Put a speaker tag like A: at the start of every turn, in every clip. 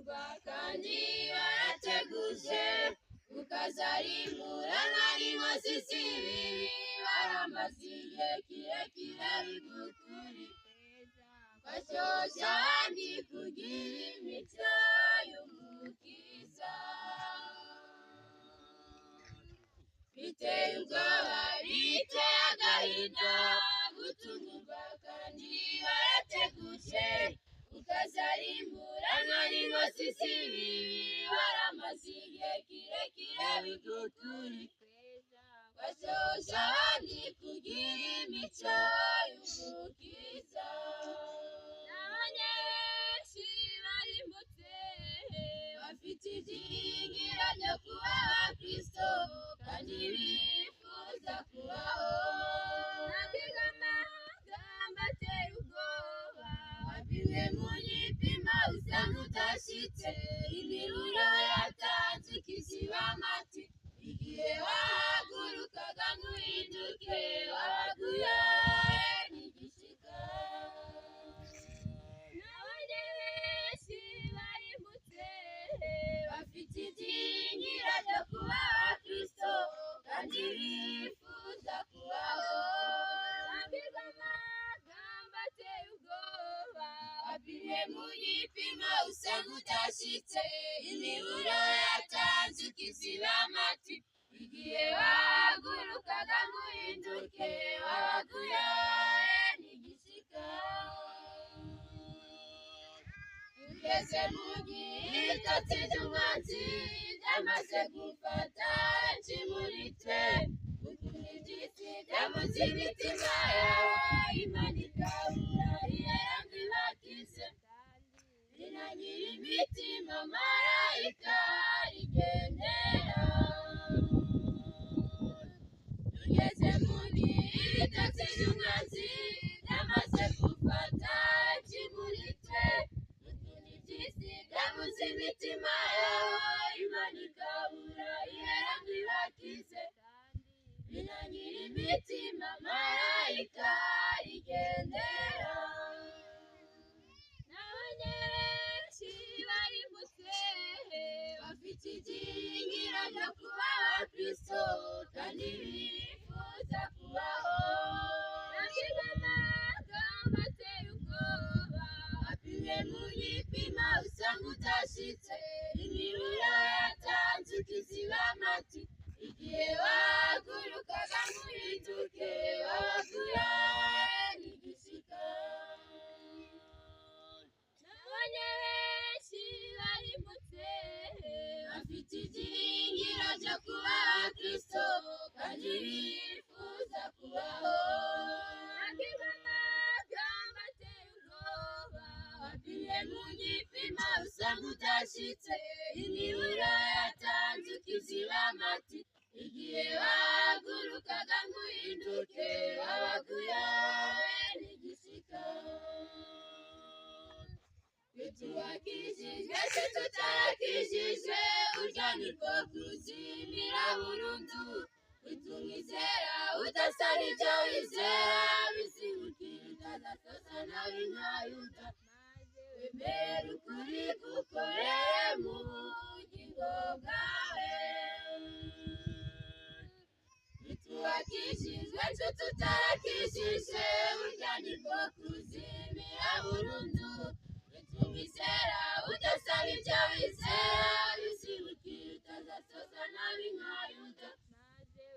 A: gutungurwa kandi barateguje ukazarimbura nk'ari inkozi z'ibibi baramaze igihe kirekire bigukuri bashyushya abandi kugira imico y'umukiza biteye ubwoba biteye agahinda gutungurwa kandi barateguje ukazarimbura nk'ari inkozi z'ibibi baramaze igihe kirekire bigukuri bashyushya abandi kugira imico y'umukiza n'abanyeshuri barimbutse bafite ibyiringiro byo kuba abakristo kandi bifuza kubaho nabwirwa amagambo ateye ubwoba wapimwe mu gipimo usanga udashyitse imiburo yatanze ikiziba amatwi igihe wahagurukaga ntuhinduke wabaguye n'igishika n'abanyeshuri barimbutse bafite ibyiringiro byo kuba abakristo kandi bifuza kubaho babwirwa amagambo ateye ubwoba wapimwe mu gipimo usanga udashyitse imiburo yatanze ikiziba amatwi igihe wahagurukaga ntuhinduke wabaguye n'igishika ugeze mu gitotsi cy'umwanzi byamaze gufata benshi muri twe gukunda iby'isi byamuze imitima yawe imana ikabura ihera ngo ibakize rinagira imitima marayika rigendera ugeze mu gitotsi cy'umwanzi byamaze gufata benshi muri twe gukunda iby'isi byamuze imitima yawe imana ikabura ihera ngo ibakize rinagira imitima marayika rigendera n'abanyeshuri barimbutse bafite ibyiringiro byo kuba abakristo kandi bifuza kubaho nabwirwa amagambo ateye ubwoba wapimwe mu gipimo usanga udashyitse imiburo yatanze ikiziba amatwi igihe wahagurukaga ntuhinduke wabaguye n'igishika n'abanyeshuri barimbutse bafite ibyiringiro byo kuba abakristo kandi bifuza kubaho nabwirwa amagambo ateye ubwoba wapimwe mu gipimo usanga udashyitse imiburo yatanze ikiziba amatwi igihe wahagurukaga ntuhinduke wabaguye n'igishika bitubakishijwe se tutarakishijwe urya niko kuzimira burundu bitumwizera udasaba ibyo wizera bizibukira utazasoza nawe nka yuda wemere ukuri gukorere mu bugingo bwawe bitubakishijwe se tutarakishijwe urya niko kuzimira burundu bitumwizera udasaba ibyo wizera bizibukira utazasoza nabi nka yuda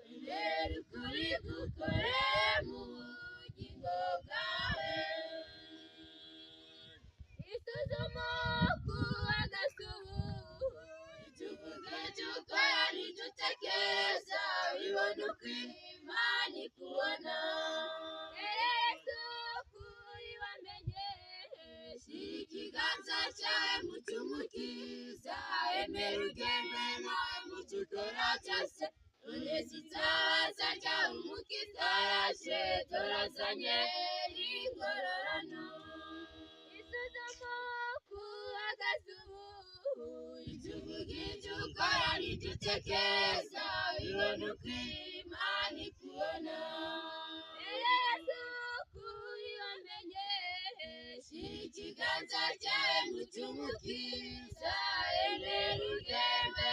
A: wemere ukuri gukorere mu bugingo bwawe isuzuma ku agasubu icyo uvuga icyo ukora n'icyo utekereza bibona uko imana ikubona Yesu kuri wamenye shyira ikiganza cyawe mu cy'umukiza emera ugendwe nawe mu cyo ukora cyose uneze itabaza ryawe umukiza yaje turazanye ingororano isuzuma ku agasubu icyo uvuga icyo ukora n'icyo utekereza bibona uko imana ikubona Yesu kuri wamenye shyira ikiganza kiganza cyawe mucumukiza, emera uryembe